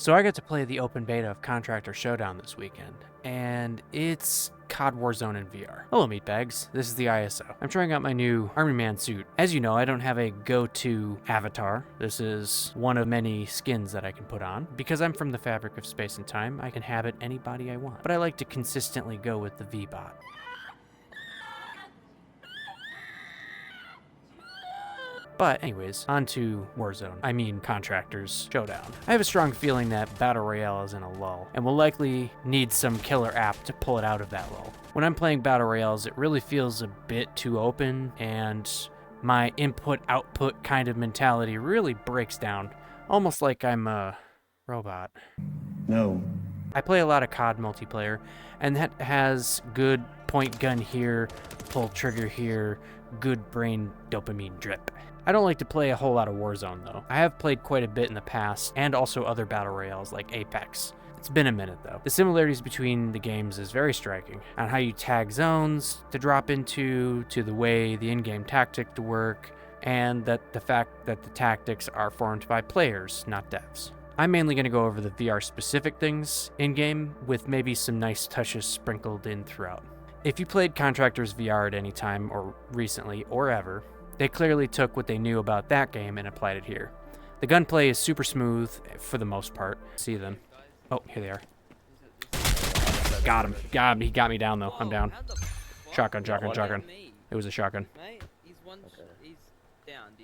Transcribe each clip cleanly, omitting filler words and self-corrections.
So I got to play the open beta of Contractor Showdown this weekend, and it's COD Warzone in VR. Hello meatbags, this is the ISO. I'm trying out my new Army Man suit. As you know, I don't have a go-to avatar. This is one of many skins that I can put on. Because I'm from the fabric of space and time, I can inhabit any body I want. But I like to consistently go with the V-bot. But anyways, on to Warzone. I mean Contractors Showdown. I have a strong feeling that Battle Royale is in a lull, and will likely need some killer app to pull it out of that lull. When I'm playing Battle Royales, it really feels a bit too open, and my input-output kind of mentality really breaks down, almost like I'm a robot. No. I play a lot of COD multiplayer, and that has good point gun here, pull trigger here, good brain dopamine drip. I don't like to play a whole lot of Warzone though. I have played quite a bit in the past, and also other battle royales like Apex. It's been a minute though. The similarities between the games is very striking, on how you tag zones to drop into, to the way the in-game tactic to work, and that the fact that the tactics are formed by players, not devs. I'm mainly going to go over the VR specific things in-game, with maybe some nice touches sprinkled in throughout. If you played Contractors VR at any time, or recently, or ever, they clearly took what they knew about that game and applied it here. The gunplay is super smooth for the most part. See them. Oh, here they are. Got him. Got him. He got me down though. I'm down. Shotgun. It was a shotgun.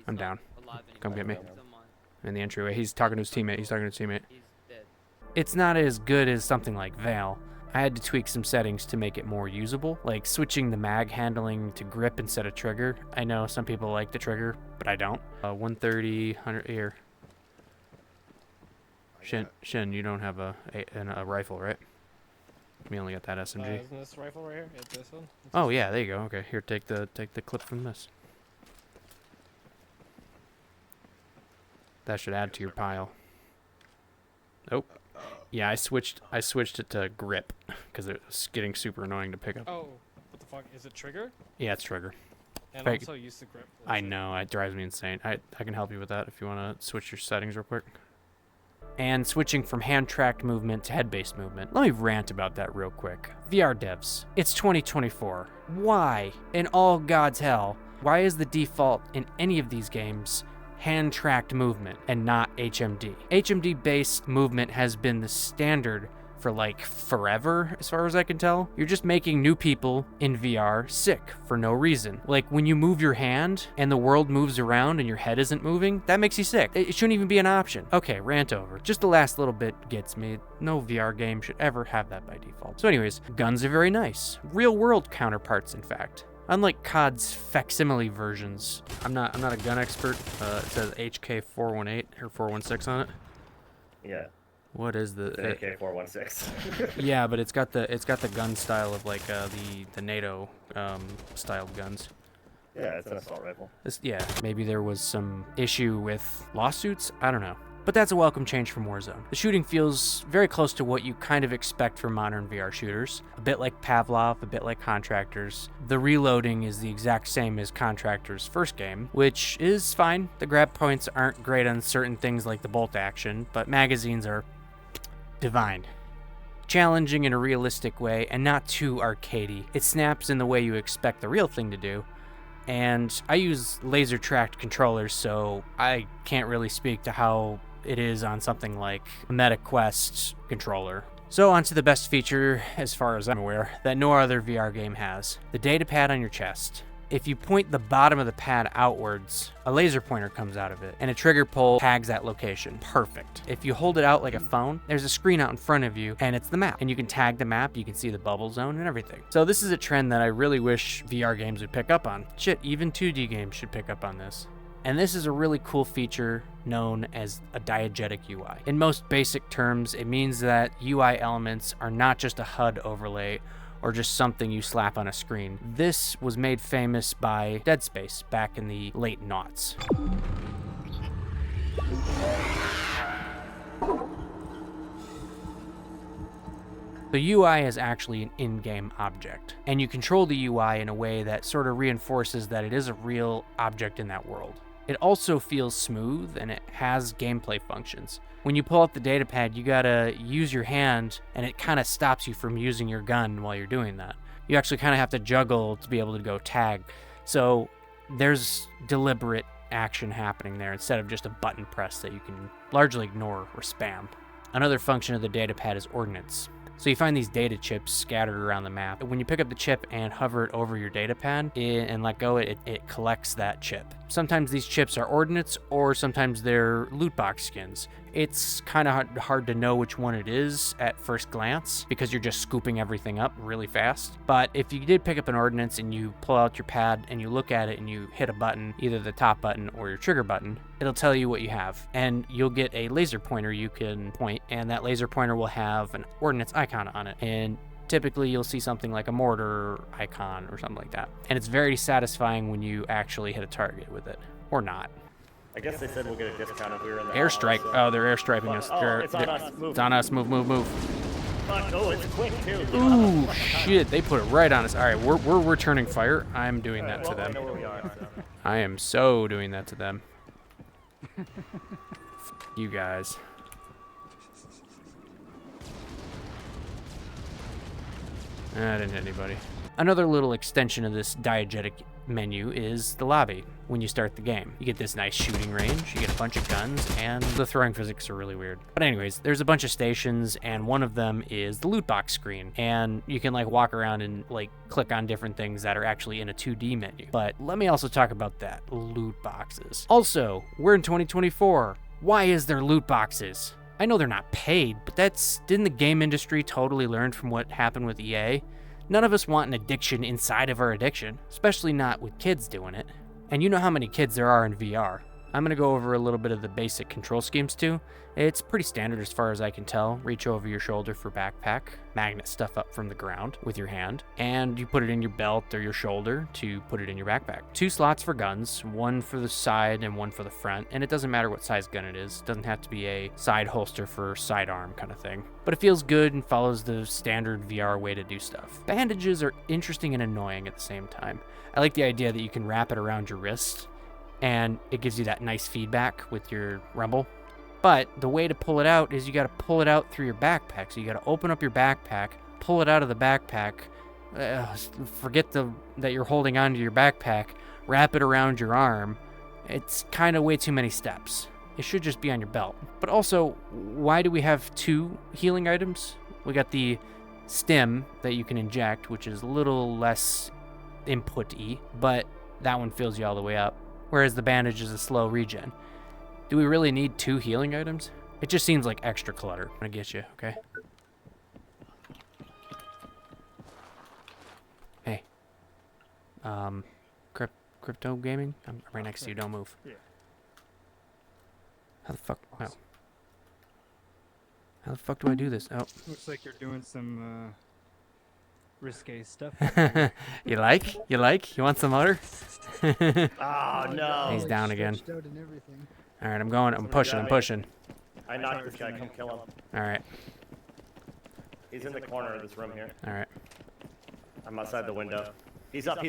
I'm down. Come get me. I'm in the entryway. He's talking to his teammate. It's not as good as something like Vale. I had to tweak some settings to make it more usable, like switching the mag handling to grip instead of trigger. I know some people like the trigger, but I don't. 130, 100 here. Shin, you don't have a rifle, right? We only got that SMG. Isn't this rifle right here? It's this one? Oh yeah, there you go. Okay, here, take the clip from this. That should add to your pile. Oh. Yeah, I switched it to grip because it was getting super annoying to pick up. Oh, what the fuck? Is it trigger? Yeah, it's trigger. And also use the grip. I know, it drives me insane. I can help you with that if you want to switch your settings real quick. And switching from hand-tracked movement to head-based movement. Let me rant about that real quick. VR devs, it's 2024. Why, in all God's hell, why is the default in any of these games hand-tracked movement and not HMD? HMD-based movement has been the standard for like forever, as far as I can tell. You're just making new people in VR sick for no reason. Like when you move your hand and the world moves around and your head isn't moving, that makes you sick. It shouldn't even be an option. Okay, rant over. Just the last little bit gets me. No VR game should ever have that by default. So anyways, guns are very nice. Real world counterparts, in fact. Unlike COD's facsimile versions, I'm not a gun expert. It says HK418 or 416 on it. Yeah. What is the AK-416? Yeah, but it's got the gun style of like the NATO styled guns. Yeah, it's an assault rifle. Yeah, maybe there was some issue with lawsuits. I don't know. But that's a welcome change from Warzone. The shooting feels very close to what you kind of expect from modern VR shooters. A bit like Pavlov, a bit like Contractors. The reloading is the exact same as Contractors' first game, which is fine. The grab points aren't great on certain things like the bolt action, but magazines are divine. Challenging in a realistic way and not too arcadey. It snaps in the way you expect the real thing to do. And I use laser-tracked controllers, so I can't really speak to how it is on something like a MetaQuest controller. So on to the best feature, as far as I'm aware, that no other VR game has. The data pad on your chest. If you point the bottom of the pad outwards, a laser pointer comes out of it, and a trigger pull tags that location. Perfect. If you hold it out like a phone, there's a screen out in front of you, and it's the map. And you can tag the map, you can see the bubble zone and everything. So this is a trend that I really wish VR games would pick up on. Shit, even 2D games should pick up on this. And this is a really cool feature known as a diegetic UI. In most basic terms, it means that UI elements are not just a HUD overlay or just something you slap on a screen. This was made famous by Dead Space back in the late noughts. The UI is actually an in-game object, and you control the UI in a way that sort of reinforces that it is a real object in that world. It also feels smooth, and it has gameplay functions. When you pull up the data pad, you gotta use your hand, and it kind of stops you from using your gun while you're doing that. You actually kind of have to juggle to be able to go tag. So there's deliberate action happening there instead of just a button press that you can largely ignore or spam. Another function of the data pad is ordnance. So you find these data chips scattered around the map. When you pick up the chip and hover it over your data pad and let go, it collects that chip. Sometimes these chips are ordnance, or sometimes they're loot box skins. It's kind of hard to know which one it is at first glance because you're just scooping everything up really fast. But if you did pick up an ordnance and you pull out your pad and you look at it and you hit a button, either the top button or your trigger button, it'll tell you what you have. And you'll get a laser pointer you can point, and that laser pointer will have an ordnance icon on it. And typically you'll see something like a mortar icon or something like that. And it's very satisfying when you actually hit a target with it, or not. I guess they said we'll get a discount if we were in the Airstrike. So. Oh, they're airstriping us. It's on us. Move. It's on us. Move. Fuck. Oh, it's quick too. Ooh, shit. They put it right on us. All right, we're returning fire. I'm doing that to them. I know where we are, so. I am so doing that to them. You guys. I didn't hit anybody. Another little extension of this diegetic menu is the lobby. When you start the game, you get this nice shooting range, you get a bunch of guns, and the throwing physics are really weird. But anyways, there's a bunch of stations, and one of them is the loot box screen, and you can like walk around and like click on different things that are actually in a 2D menu. But let me also talk about that, loot boxes. Also, we're in 2024. Why is there loot boxes? I know they're not paid, but didn't the game industry totally learn from what happened with EA? None of us want an addiction inside of our addiction, especially not with kids doing it. And you know how many kids there are in VR. I'm going to go over a little bit of the basic control schemes too. It's pretty standard as far as I can tell. Reach over your shoulder for backpack, magnet stuff up from the ground with your hand, and you put it in your belt or your shoulder to put it in your backpack. 2 slots for guns, 1 for the side and 1 for the front, and it doesn't matter what size gun it is. It doesn't have to be a side holster for sidearm kind of thing. But it feels good and follows the standard VR way to do stuff. Bandages are interesting and annoying at the same time. I like the idea that you can wrap it around your wrist and it gives you that nice feedback with your rumble. But the way to pull it out is you got to pull it out through your backpack. So you got to open up your backpack, pull it out of the backpack, forget that you're holding onto your backpack, wrap it around your arm. It's kind of way too many steps. It should just be on your belt. But also, why do we have 2 healing items? We got the stim that you can inject, which is a little less input-y, but that one fills you all the way up. Whereas the bandage is a slow regen. Do we really need 2 healing items? It just seems like extra clutter. I'm gonna get you, okay? Hey. Crypto gaming? I'm right next to you, don't move. Yeah. How the fuck? Oh. How the fuck do I do this? Oh. Looks like you're doing some risque stuff. You like? You want some other? Oh no. He's down again. Out and everything. All right, I'm pushing. I knocked this guy. Come kill him. All right. He's in the corner of this room here. All right. I'm outside the window. He's up. Oh,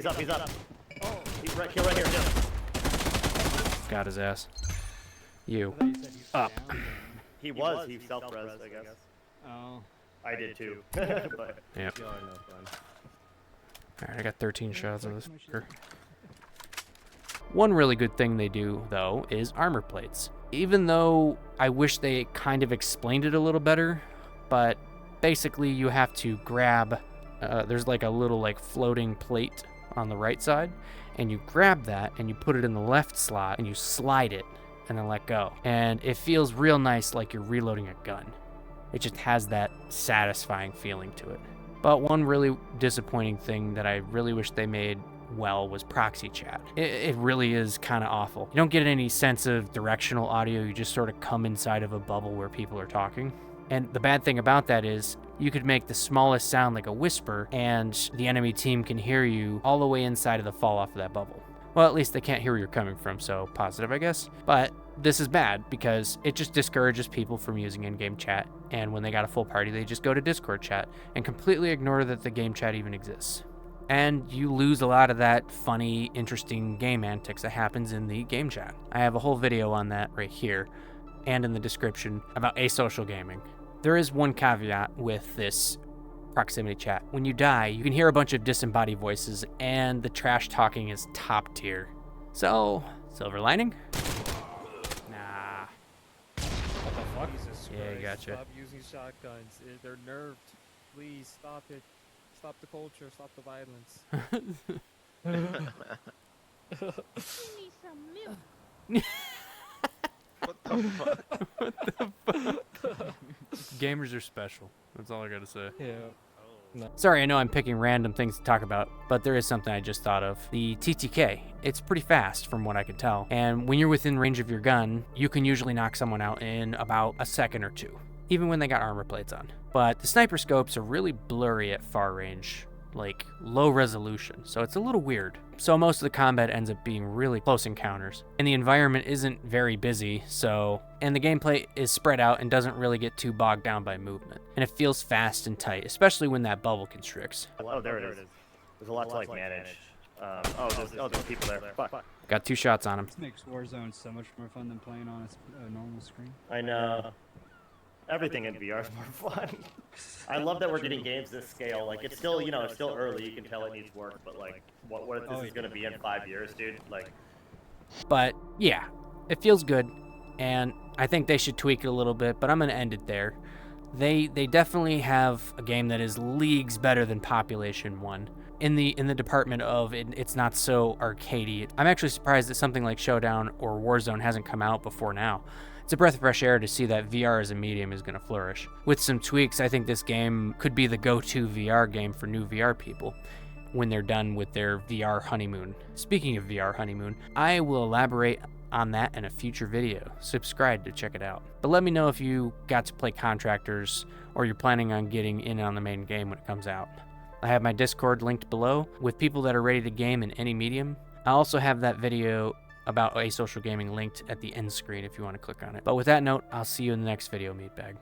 he's right here. Got his ass. You. I thought you said he's Up. down. He self-res, I guess. Oh. I did too. But Yep. y'all are no fun. All right, I got 13 shots of this fucker. One really good thing they do, though, is armor plates. Even though I wish they kind of explained it a little better, but basically you have to grab, there's like a little like floating plate on the right side, and you grab that and you put it in the left slot and you slide it and then let go. And it feels real nice like you're reloading a gun. It just has that satisfying feeling to it. But one really disappointing thing that I really wish they made well was proxy chat. It really is kind of awful. You don't get any sense of directional audio. You just sort of come inside of a bubble where people are talking. And the bad thing about that is you could make the smallest sound like a whisper and the enemy team can hear you all the way inside of the fall off of that bubble. Well, at least they can't hear where you're coming from, so positive, I guess. But this is bad because it just discourages people from using in-game chat. And when they got a full party, they just go to Discord chat and completely ignore that the game chat even exists. And you lose a lot of that funny, interesting game antics that happens in the game chat. I have a whole video on that right here. and in the description about asocial gaming. There is one caveat with this proximity chat. When you die, you can hear a bunch of disembodied voices, and the trash talking is top tier. So, silver lining? Nah. What the fuck? Jesus Yeah, Christ, gotcha. Stop using shotguns. They're nerfed. Please stop it. Stop the culture. Stop the violence. What the fuck? Gamers are special. That's all I gotta say. Yeah. Sorry, I know I'm picking random things to talk about, but there is something I just thought of. The TTK. It's pretty fast from what I can tell. And when you're within range of your gun, you can usually knock someone out in about a second or two, even when they got armor plates on. But the sniper scopes are really blurry at far range, like low resolution, so it's a little weird. So most of the combat ends up being really close encounters, and the environment isn't very busy, and the gameplay is spread out and doesn't really get too bogged down by movement, and it feels fast and tight, especially when that bubble constricts. Oh, there it is. There's a lot to like manage. There's people there. Fuck. Got 2 shots on him. This makes Warzone so much more fun than playing on a normal screen. I know. Everything in VR is more fun. I love that we're getting games this scale. Like, it's still, it's still early. You can tell it needs work, but like, what if this is gonna be in 5 years, dude? Like. But yeah, it feels good, and I think they should tweak it a little bit. But I'm gonna end it there. They definitely have a game that is leagues better than Population 1. In the department of it's not so arcadey. I'm actually surprised that something like Showdown or Warzone hasn't come out before now. It's a breath of fresh air to see that VR as a medium is going to flourish. With some tweaks, I think this game could be the go-to VR game for new VR people when they're done with their VR honeymoon. Speaking of VR honeymoon, I will elaborate on that in a future video. Subscribe to check it out. But let me know if you got to play Contractors or you're planning on getting in on the main game when it comes out. I have my Discord linked below with people that are ready to game in any medium. I also have that video about asocial gaming linked at the end screen if you want to click on it. But with that note, I'll see you in the next video, meatbag.